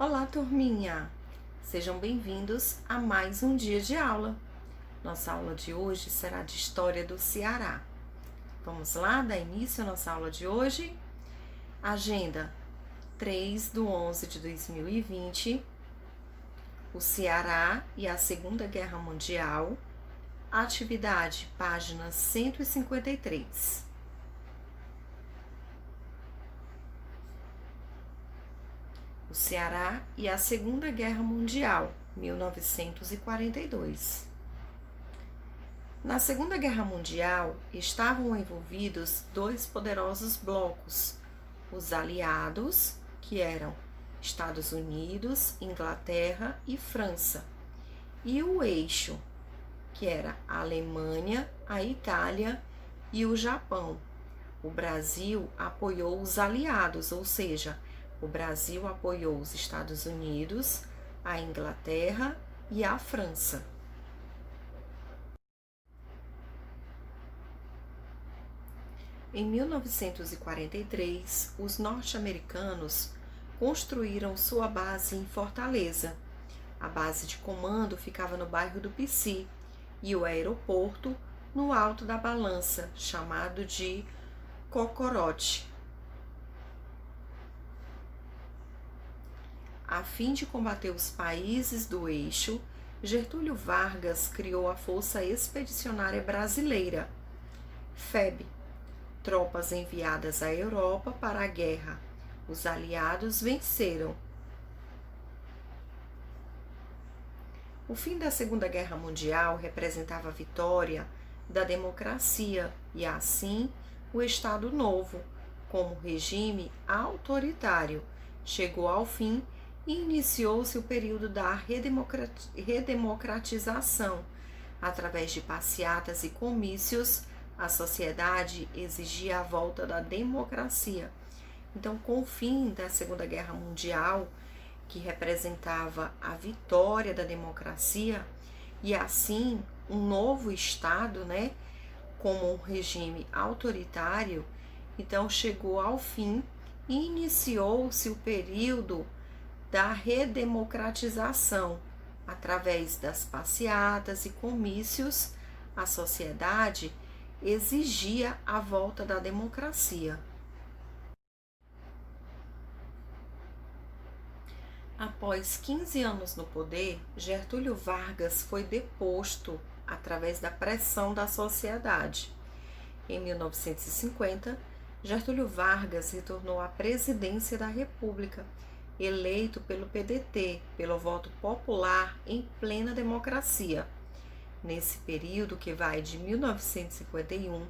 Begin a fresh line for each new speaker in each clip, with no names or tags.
Olá, turminha! Sejam bem-vindos a mais um dia de aula. Nossa aula de hoje será de História do Ceará. Vamos lá, dar início à nossa aula de hoje? Agenda 3/11/2020, o Ceará e a Segunda Guerra Mundial, atividade, página 153. O Ceará e a Segunda Guerra Mundial, 1942. Na Segunda Guerra Mundial, estavam envolvidos dois poderosos blocos, os aliados, que eram Estados Unidos, Inglaterra e França, e o eixo, que era a Alemanha, a Itália e o Japão. O Brasil apoiou os aliados, ou seja, o Brasil apoiou os Estados Unidos, a Inglaterra e a França. Em 1943, os norte-americanos construíram sua base em Fortaleza. A base de comando ficava no bairro do Pici e o aeroporto no Alto da Balança, chamado de Cocorote. A fim de combater os países do eixo, Getúlio Vargas criou a Força Expedicionária Brasileira, FEB, tropas enviadas à Europa para a guerra. Os aliados venceram. O fim da Segunda Guerra Mundial representava a vitória da democracia e, assim, o Estado Novo, como regime autoritário, chegou ao fim e iniciou-se o período da redemocratização. Através de passeatas e comícios, a sociedade exigia a volta da democracia. Então, com o fim da Segunda Guerra Mundial, que representava a vitória da democracia, e assim um novo Estado, como um regime autoritário, então chegou ao fim e iniciou-se o período da redemocratização. Através das passeatas e comícios, a sociedade exigia a volta da democracia. Após 15 anos no poder, Getúlio Vargas foi deposto através da pressão da sociedade. Em 1950, Getúlio Vargas retornou à presidência da República, eleito pelo PDT, pelo voto popular em plena democracia. Nesse período, que vai de 1951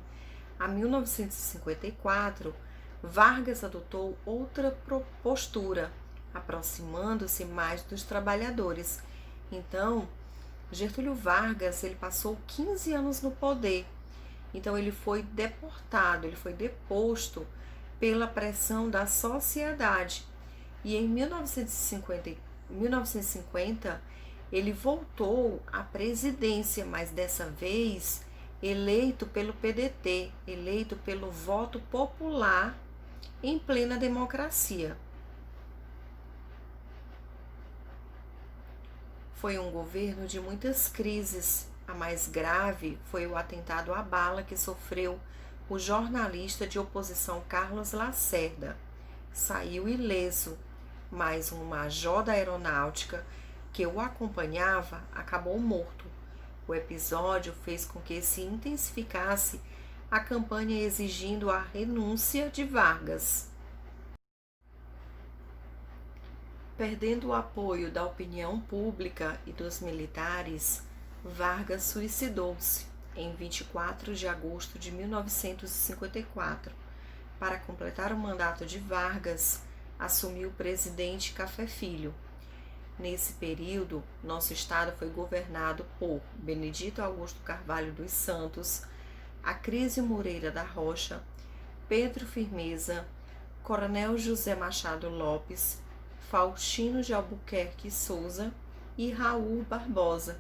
a 1954, Vargas adotou outra postura, aproximando-se mais dos trabalhadores. Então, Getúlio Vargas, ele passou 15 anos no poder. Então, ele foi deportado, ele foi deposto pela pressão da sociedade. E em 1950, ele voltou à presidência, mas dessa vez eleito pelo PDT, eleito pelo voto popular em plena democracia. Foi um governo de muitas crises. A mais grave foi o atentado à bala que sofreu o jornalista de oposição Carlos Lacerda. Saiu ileso, mas um major da aeronáutica que o acompanhava acabou morto. O episódio fez com que se intensificasse a campanha exigindo a renúncia de Vargas. Perdendo o apoio da opinião pública e dos militares, Vargas suicidou-se em 24 de agosto de 1954. Para completar o mandato de Vargas, assumiu o presidente Café Filho. Nesse período, nosso estado foi governado por Benedito Augusto Carvalho dos Santos, Acrísio Moreira da Rocha, Pedro Firmeza, Coronel José Machado Lopes, Faustino de Albuquerque Souza e Raul Barbosa.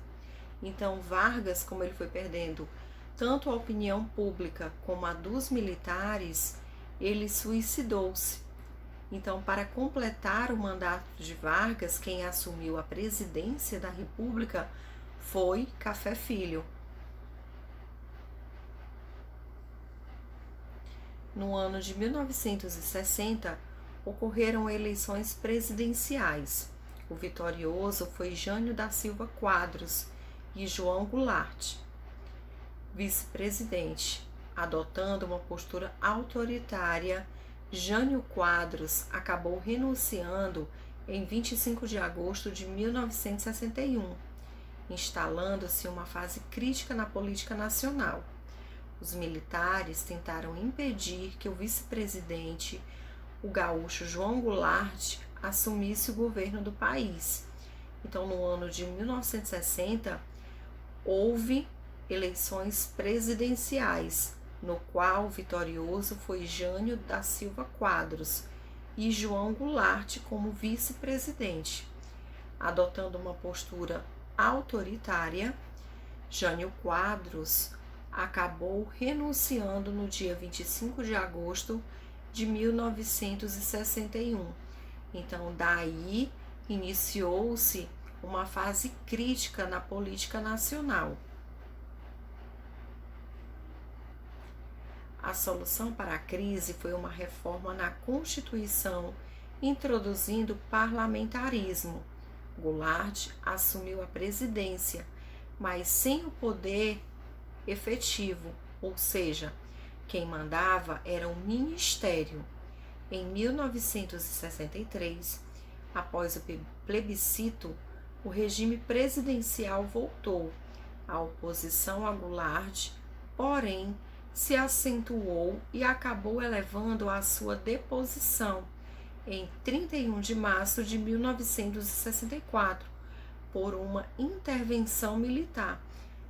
Então, Vargas, como ele foi perdendo tanto a opinião pública como a dos militares, ele suicidou-se. Então, para completar o mandato de Vargas, quem assumiu a presidência da República foi Café Filho. No ano de 1960, ocorreram eleições presidenciais. O vitorioso foi Jânio da Silva Quadros e João Goulart, vice-presidente. Adotando uma postura autoritária, Jânio Quadros acabou renunciando em 25 de agosto de 1961, instalando-se uma fase crítica na política nacional. Os militares tentaram impedir que o vice-presidente, o gaúcho João Goulart, assumisse o governo do país. Então, no ano de 1960, houve eleições presidenciais, no qual o vitorioso foi Jânio da Silva Quadros e João Goulart como vice-presidente. Adotando uma postura autoritária, Jânio Quadros acabou renunciando no dia 25 de agosto de 1961. Então, daí iniciou-se uma fase crítica na política nacional. A solução para a crise foi uma reforma na Constituição, introduzindo o parlamentarismo. Goulart assumiu a presidência, mas sem o poder efetivo, ou seja, quem mandava era um ministério. Em 1963, após o plebiscito, o regime presidencial voltou. A oposição a Goulart, porém, se acentuou e acabou elevando a sua deposição em 31 de março de 1964 por uma intervenção militar.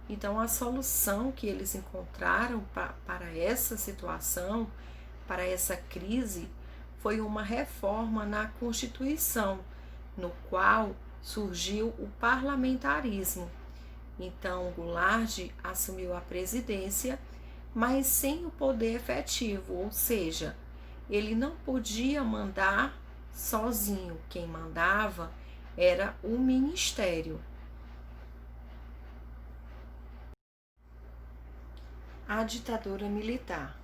Então, a solução que eles encontraram para essa situação, para essa crise, foi uma reforma na Constituição, no qual surgiu o parlamentarismo. Então, Goulart assumiu a presidência, mas sem o poder efetivo, ou seja, ele não podia mandar sozinho. Quem mandava era o ministério. A ditadura militar.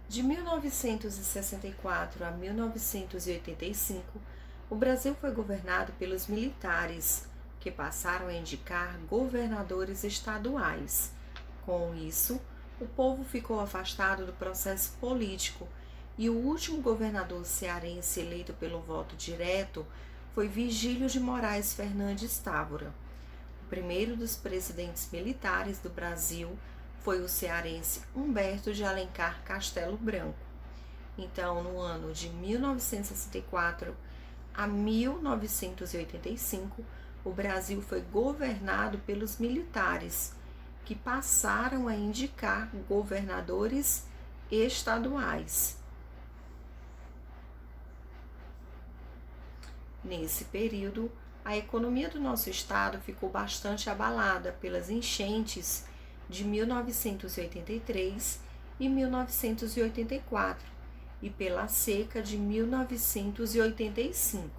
De 1964 a 1985, o Brasil foi governado pelos militares, que passaram a indicar governadores estaduais. Com isso, o povo ficou afastado do processo político e o último governador cearense eleito pelo voto direto foi Vigílio de Moraes Fernandes Távora. O primeiro dos presidentes militares do Brasil foi o cearense Humberto de Alencar Castelo Branco. Então, no ano de 1964 a 1985, o Brasil foi governado pelos militares, que passaram a indicar governadores estaduais. Nesse período, a economia do nosso estado ficou bastante abalada pelas enchentes de 1983 e 1984 e pela seca de 1985.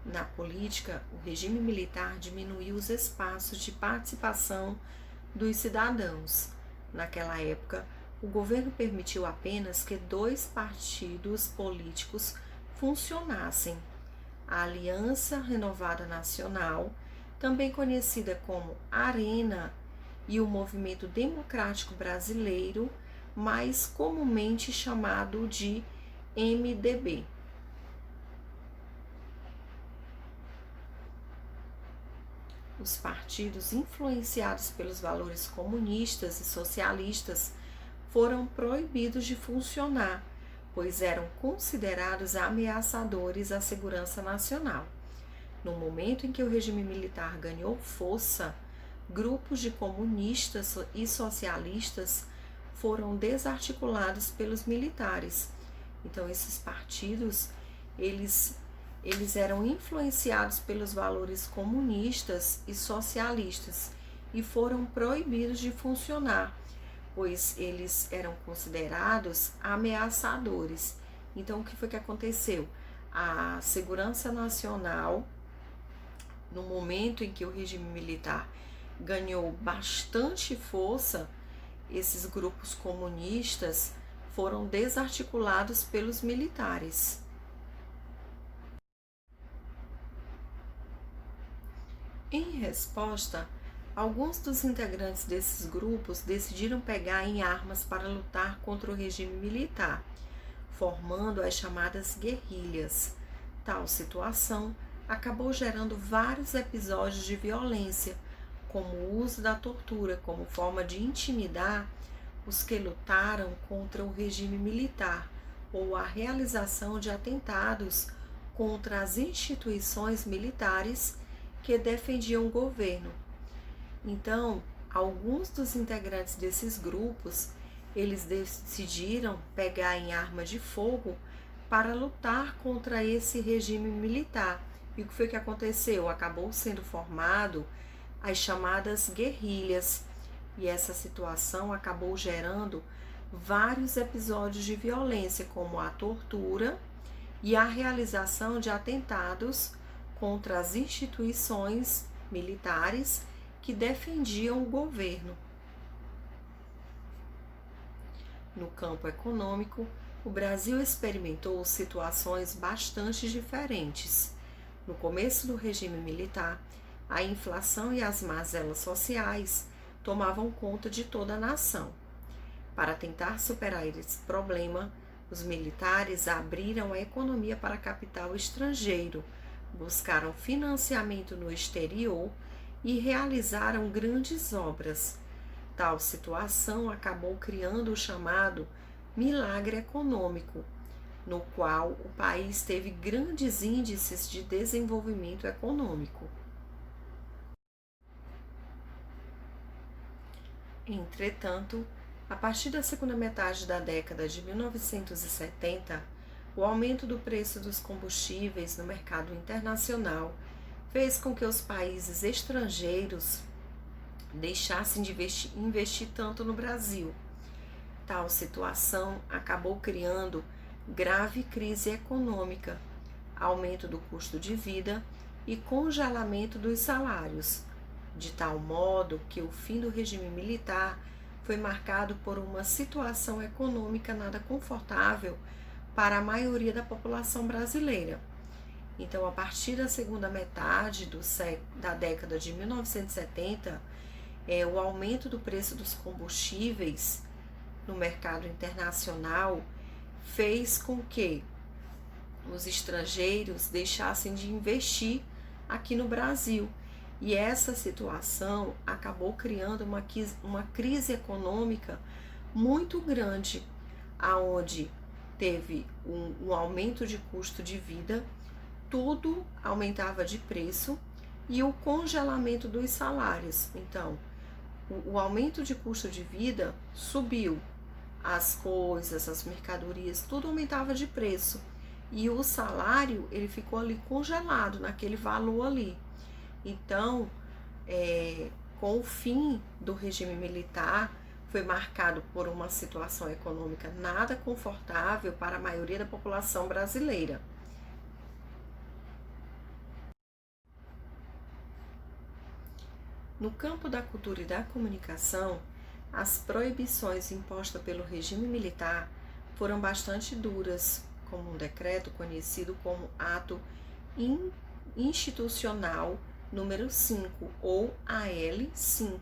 Na política, o regime militar diminuiu os espaços de participação dos cidadãos. Naquela época, o governo permitiu apenas que 2 partidos políticos funcionassem: a Aliança Renovada Nacional, também conhecida como ARENA, e o Movimento Democrático Brasileiro, mais comumente chamado de MDB. Os partidos influenciados pelos valores comunistas e socialistas foram proibidos de funcionar, pois eram considerados ameaçadores à segurança nacional. No momento em que o regime militar ganhou força, grupos de comunistas e socialistas foram desarticulados pelos militares. Então, esses partidos, eles eram influenciados pelos valores comunistas e socialistas e foram proibidos de funcionar, pois eles eram considerados ameaçadores. Então, o que foi que aconteceu? A segurança nacional, no momento em que o regime militar ganhou bastante força, esses grupos comunistas foram desarticulados pelos militares. Em resposta, alguns dos integrantes desses grupos decidiram pegar em armas para lutar contra o regime militar, formando as chamadas guerrilhas. Tal situação acabou gerando vários episódios de violência, como o uso da tortura como forma de intimidar os que lutaram contra o regime militar, ou a realização de atentados contra as instituições militares que defendiam o governo. Então, alguns dos integrantes desses grupos, eles decidiram pegar em arma de fogo para lutar contra esse regime militar. E o que foi que aconteceu? Acabou sendo formado as chamadas guerrilhas. E essa situação acabou gerando vários episódios de violência, como a tortura e a realização de atentados contra as instituições militares que defendiam o governo. No campo econômico, o Brasil experimentou situações bastante diferentes. No começo do regime militar, a inflação e as mazelas sociais tomavam conta de toda a nação. Para tentar superar esse problema, os militares abriram a economia para capital estrangeiro, buscaram financiamento no exterior e realizaram grandes obras. Tal situação acabou criando o chamado milagre econômico, no qual o país teve grandes índices de desenvolvimento econômico. Entretanto, a partir da segunda metade da década de 1970, o aumento do preço dos combustíveis no mercado internacional fez com que os países estrangeiros deixassem de investir tanto no Brasil. Tal situação acabou criando grave crise econômica, aumento do custo de vida e congelamento dos salários, de tal modo que o fim do regime militar foi marcado por uma situação econômica nada confortável para a maioria da população brasileira. Então, a partir da segunda metade da década de 1970, o aumento do preço dos combustíveis no mercado internacional fez com que os estrangeiros deixassem de investir aqui no Brasil. E essa situação acabou criando uma crise econômica muito grande, aonde teve um aumento de custo de vida, tudo aumentava de preço e o congelamento dos salários. Então, o aumento de custo de vida subiu, as coisas, as mercadorias, tudo aumentava de preço e o salário ele ficou ali congelado naquele valor ali. Então, com o fim do regime militar, foi marcado por uma situação econômica nada confortável para a maioria da população brasileira. No campo da cultura e da comunicação, as proibições impostas pelo regime militar foram bastante duras, como um decreto conhecido como Ato Institucional número 5, ou AL5.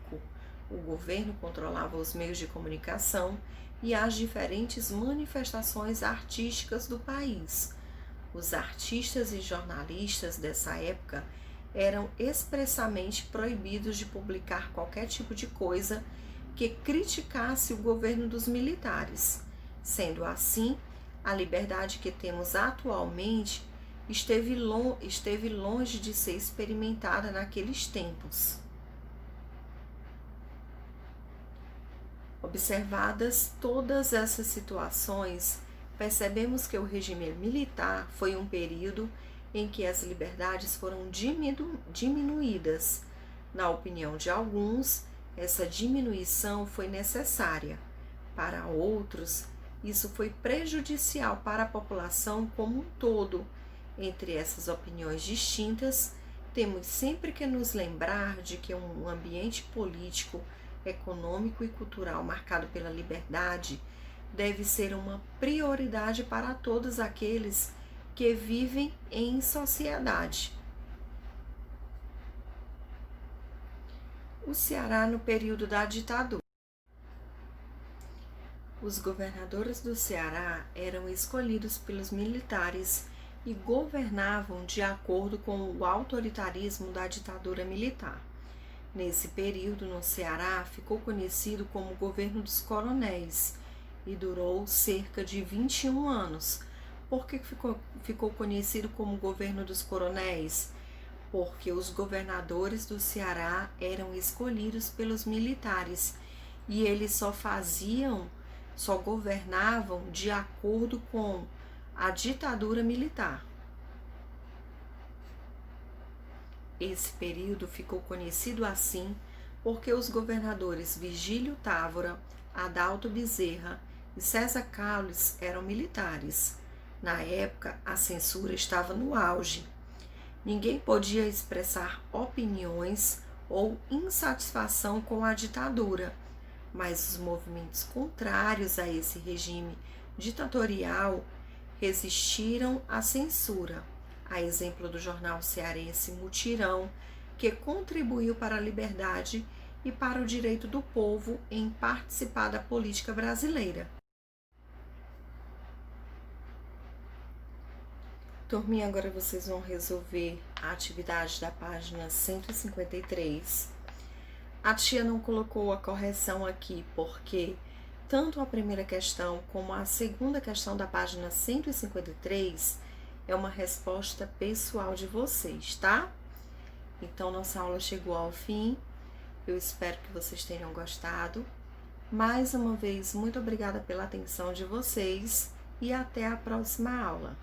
O governo controlava os meios de comunicação e as diferentes manifestações artísticas do país. Os artistas e jornalistas dessa época eram expressamente proibidos de publicar qualquer tipo de coisa que criticasse o governo dos militares. Sendo assim, a liberdade que temos atualmente esteve longe de ser experimentada naqueles tempos. Observadas todas essas situações, percebemos que o regime militar foi um período em que as liberdades foram diminuídas. Na opinião de alguns, essa diminuição foi necessária. Para outros, isso foi prejudicial para a população como um todo. Entre essas opiniões distintas, temos sempre que nos lembrar de que um ambiente político, econômico e cultural marcado pela liberdade deve ser uma prioridade para todos aqueles que vivem em sociedade. O Ceará no período da ditadura. Os governadores do Ceará eram escolhidos pelos militares e governavam de acordo com o autoritarismo da ditadura militar. Nesse período, no Ceará, ficou conhecido como governo dos coronéis e durou cerca de 21 anos. Por que ficou conhecido como governo dos coronéis? Porque os governadores do Ceará eram escolhidos pelos militares e eles só governavam de acordo com a ditadura militar. Esse período ficou conhecido assim porque os governadores Vigílio Távora, Adalto Bezerra e César Carlos eram militares. Na época, a censura estava no auge. Ninguém podia expressar opiniões ou insatisfação com a ditadura, mas os movimentos contrários a esse regime ditatorial resistiram à censura, a exemplo do jornal cearense Mutirão, que contribuiu para a liberdade e para o direito do povo em participar da política brasileira. Turminha, agora vocês vão resolver a atividade da página 153. A tia não colocou a correção aqui porque tanto a primeira questão como a segunda questão da página 153 é uma resposta pessoal de vocês, tá? Então, nossa aula chegou ao fim. Eu espero que vocês tenham gostado. Mais uma vez, muito obrigada pela atenção de vocês e até a próxima aula.